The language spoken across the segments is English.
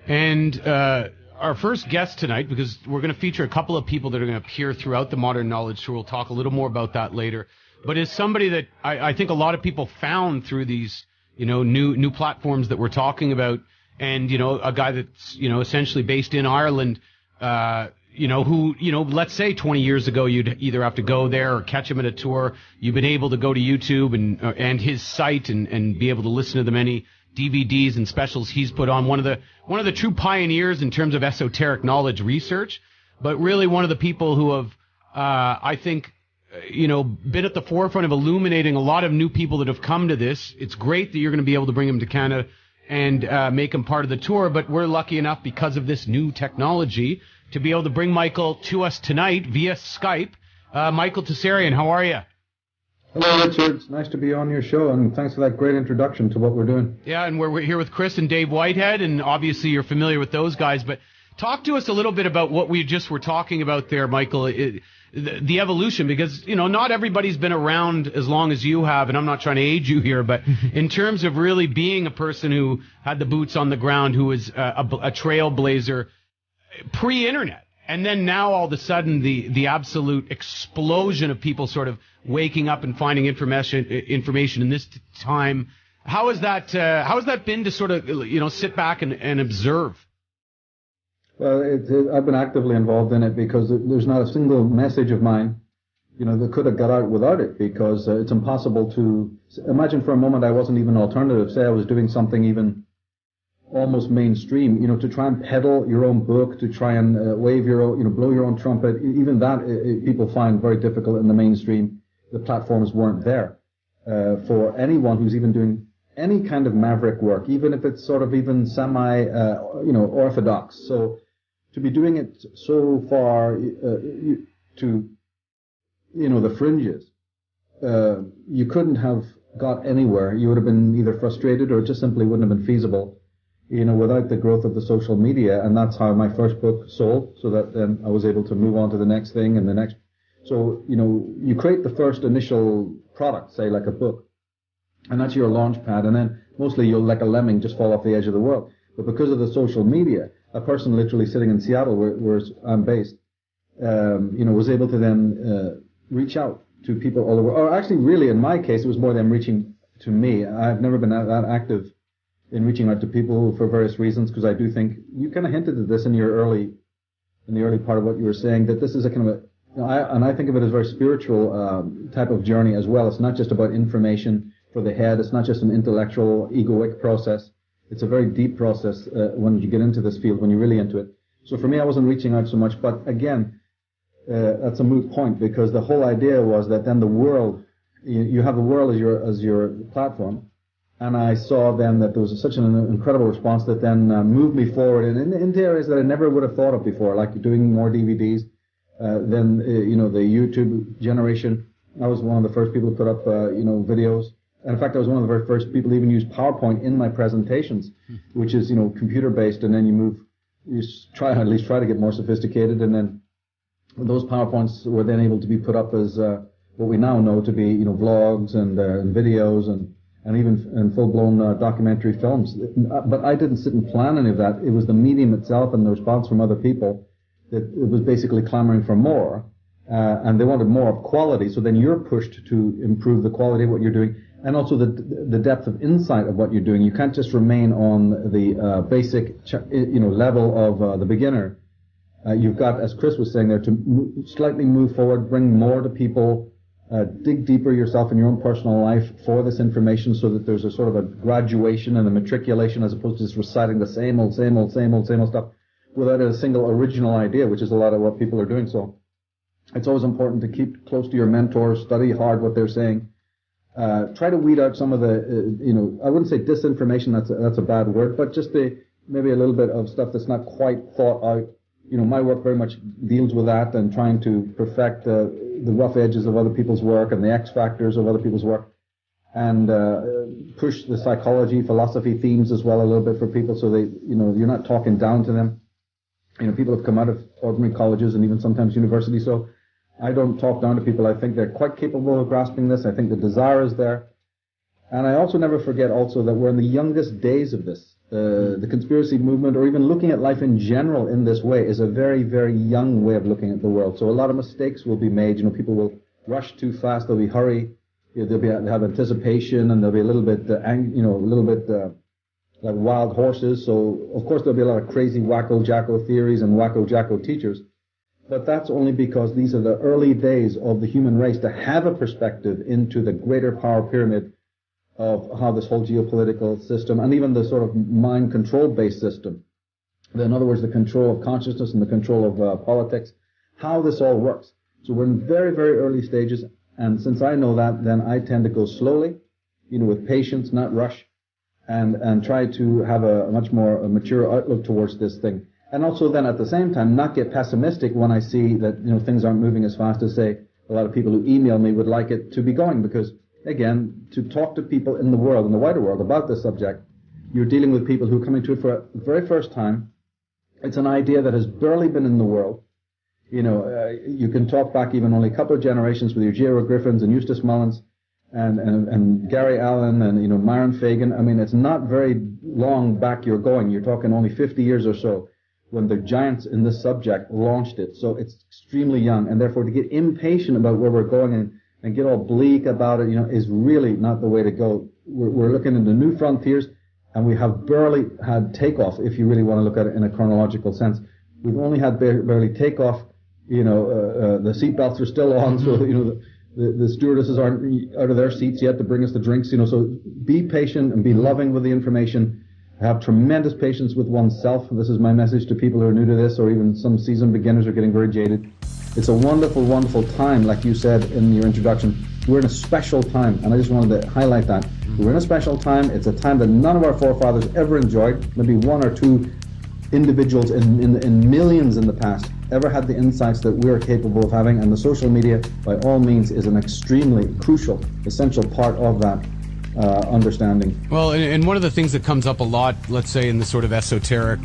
And our first guest tonight, because we're going to feature a couple of people that are going to appear throughout the Modern Knowledge Tour. We'll talk a little more about that later. But is somebody that I think a lot of people found through these, new platforms that we're talking about. And, a guy that's, essentially based in Ireland, who, let's say 20 years ago, you'd either have to go there or catch him at a tour. You've been able to go to YouTube and his site and be able to listen to the many DVDs and specials he's put on. One of the true pioneers in terms of esoteric knowledge research, but really one of the people who have, I think, been at the forefront of illuminating a lot of new people that have come to this. It's great that you're going to be able to bring him to Canada and make him part of the tour, but we're lucky enough because of this new technology to be able to bring Michael to us tonight via Skype. Michael Tsarion, how are you? Hello, Richard. It's nice to be on your show, and thanks for that great introduction to what we're doing. Yeah, and we're here with Chris and Dave Whitehead, and obviously you're familiar with those guys, but talk to us a little bit about what we just were talking about there, Michael, the evolution, because, not everybody's been around as long as you have, and I'm not trying to age you here, but in terms of really being a person who had the boots on the ground, who was a trailblazer pre-internet. And then now all of a sudden the absolute explosion of people sort of waking up and finding information in this time. How has that been to sort of, sit back and observe? Well, I've been actively involved in it because there's not a single message of mine, that could have got out without it, because it's impossible to imagine for a moment I wasn't even alternative. Say I was doing something even almost mainstream, to try and peddle your own book, to try and wave your own, blow your own trumpet. Even that people find very difficult in the mainstream. The platforms weren't there for anyone who's even doing any kind of maverick work, even if it's sort of even semi, orthodox. So to be doing it so far to, the fringes, you couldn't have got anywhere. You would have been either frustrated or it just simply wouldn't have been feasible, without the growth of the social media. And that's how my first book sold, so that then I was able to move on to the next thing and the next. So, you create the first initial product, say like a book, and that's your launch pad, and then mostly you'll, like a lemming, just fall off the edge of the world. But because of the social media, a person literally sitting in Seattle, where I'm based, was able to then reach out to people all over. Or actually, really, in my case, it was more them reaching to me. I've never been that active in reaching out to people for various reasons, because I do think you kind of hinted at this in the early part of what you were saying, that this is a kind of I think of it as a very spiritual type of journey as well. It's not just about information for the head. It's not just an intellectual, egoic process. It's a very deep process when you get into this field, when you're really into it. So for me, I wasn't reaching out so much. But again, that's a moot point, because the whole idea was that then the world, you have the world as your platform. And I saw then that there was such an incredible response that then moved me forward into areas that I never would have thought of before, like doing more DVDs. Then, the YouTube generation. I was one of the first people to put up, videos. And in fact, I was one of the very first people to even use PowerPoint in my presentations, which is, computer-based, and then you at least try to get more sophisticated, and then those PowerPoints were then able to be put up as what we now know to be, vlogs and videos and even full-blown documentary films. But I didn't sit and plan any of that. It was the medium itself and the response from other people that it was basically clamoring for more, and they wanted more of quality. So then you're pushed to improve the quality of what you're doing, and also the depth of insight of what you're doing. You can't just remain on the basic, level of the beginner. You've got, as Chris was saying there, to slightly move forward, bring more to people, dig deeper yourself in your own personal life for this information, so that there's a sort of a graduation and a matriculation, as opposed to just reciting the same old stuff without a single original idea, which is a lot of what people are doing. So it's always important to keep close to your mentors, study hard what they're saying, try to weed out some of the, I wouldn't say disinformation, that's a bad word, but just maybe a little bit of stuff that's not quite thought out. My work very much deals with that, and trying to perfect the rough edges of other people's work and the X factors of other people's work, and push the psychology, philosophy themes as well a little bit for people, so they, you're not talking down to them. People have come out of ordinary colleges and even sometimes universities, so I don't talk down to people. I think they're quite capable of grasping this. I think the desire is there. And I also never forget also that we're in the youngest days of this. The conspiracy movement, or even looking at life in general in this way, is a very, very young way of looking at the world. So a lot of mistakes will be made. People will rush too fast. They'll be hurry. They'll have anticipation, and they'll be a little bit, like wild horses. So of course there'll be a lot of crazy wacko-jacko theories and wacko-jacko teachers. But that's only because these are the early days of the human race to have a perspective into the greater power pyramid of how this whole geopolitical system, and even the sort of mind control-based system, in other words, the control of consciousness and the control of politics, how this all works. So we're in very, very early stages, and since I know that, then I tend to go slowly, with patience, not rush, and try to have a much more mature outlook towards this thing. And also then at the same time, not get pessimistic when I see that, things aren't moving as fast as, say, a lot of people who email me would like it to be going, because again, to talk to people in the world, in the wider world, about this subject, you're dealing with people who are coming to it for the very first time. It's an idea that has barely been in the world. You can talk back even only a couple of generations with your J.R. Griffins and Eustace Mullins and Gary Allen and, Myron Fagan. I mean, it's not very long back you're going. You're talking only 50 years or so when the giants in this subject launched it. So it's extremely young, and therefore to get impatient about where we're going and get all bleak about it, is really not the way to go. We're looking into new frontiers, and we have barely had takeoff, if you really want to look at it in a chronological sense. We've only had barely takeoff. The seatbelts are still on, so, the stewardesses aren't out of their seats yet to bring us the drinks, so be patient and be loving with the information. Have tremendous patience with oneself. This is my message to people who are new to this, or even some seasoned beginners who are getting very jaded. It's a wonderful, wonderful time, like you said in your introduction. We're in a special time, and I just wanted to highlight that. We're in a special time. It's a time that none of our forefathers ever enjoyed. Maybe one or two individuals in millions in the past ever had the insights that we're capable of having, and the social media, by all means, is an extremely crucial, essential part of that understanding. Well, and one of the things that comes up a lot, let's say in the sort of esoteric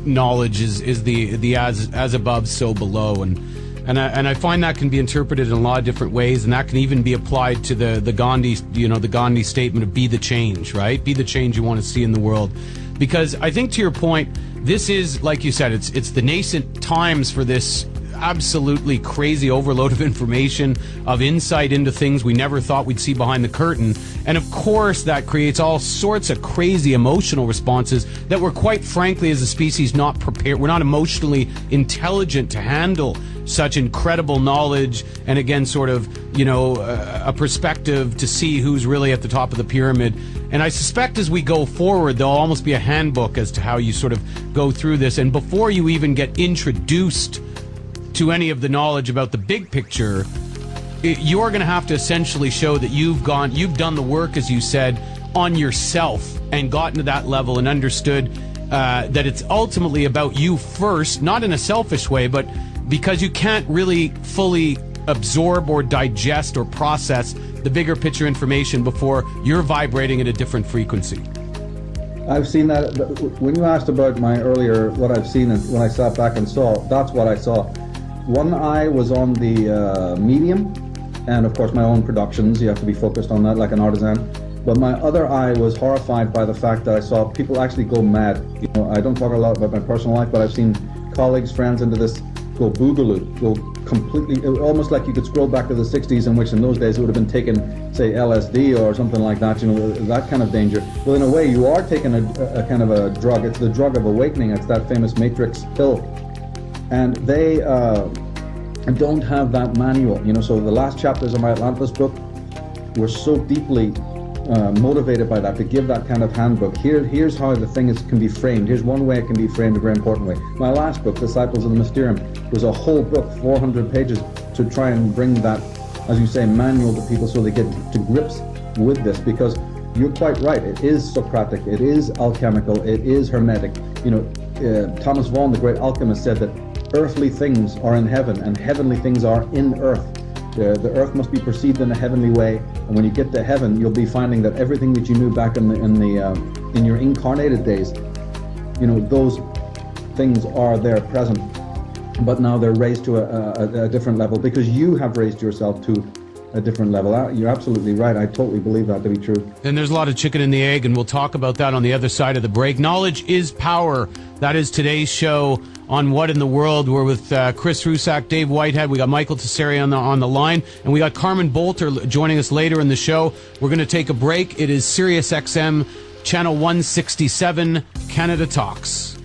knowledge, is the as above, so below, and I find that can be interpreted in a lot of different ways, and that can even be applied to the Gandhi, the Gandhi statement of be the change, right? Be the change you want to see in the world. Because I think, to your point, this is, like you said, it's the nascent times for this absolutely crazy overload of information, of insight into things we never thought we'd see behind the curtain. And of course that creates all sorts of crazy emotional responses that we're, quite frankly, as a species, not prepared. We're not emotionally intelligent to handle such incredible knowledge, and again, sort of, a perspective to see who's really at the top of the pyramid. And I suspect as we go forward, there'll almost be a handbook as to how you sort of go through this. And before you even get introduced to any of the knowledge about the big picture, you're going to have to essentially show that you've done the work, as you said, on yourself, and gotten to that level and understood that it's ultimately about you first, not in a selfish way, but because you can't really fully absorb or digest or process the bigger picture information before you're vibrating at a different frequency. I've seen that. When you asked about my earlier, what I've seen, and when I sat back and saw, that's what I saw. One eye was on the medium, and of course my own productions, you have to be focused on that like an artisan. But my other eye was horrified by the fact that I saw people actually go mad. I don't talk a lot about my personal life, but I've seen colleagues, friends into this go boogaloo, go completely, almost like you could scroll back to the 60s, in which in those days it would have been taken, say, LSD or something like that, that kind of danger. Well, in a way, you are taking a kind of a drug. It's the drug of awakening. It's that famous Matrix pill. And they don't have that manual. So the last chapters of my Atlantis book were so deeply motivated by that, to give that kind of handbook. Here's how the thing can be framed. Here's one way it can be framed, a very important way. My last book, Disciples of the Mysterium, was a whole book, 400 pages, to try and bring that, as you say, manual to people so they get to grips with this, because you're quite right. It is Socratic, it is alchemical, it is hermetic. Thomas Vaughan, the great alchemist, said that earthly things are in heaven and heavenly things are in earth. The earth must be perceived in a heavenly way, and when you get to heaven, you'll be finding that everything that you knew back in your incarnated days, those things are there present, but now they're raised to a different level, because you have raised yourself to a different level. You're absolutely right. I totally believe that to be true. And there's a lot of chicken in the egg, and we'll talk about that on the other side of the break. Knowledge is power. That is today's show on What in the World. We're with Chris Rusak, Dave Whitehead. We got Michael Tsarion on the line, and we got Carmen Bolter joining us later in the show. We're going to take a break. It is Sirius XM, Channel 167, Canada Talks.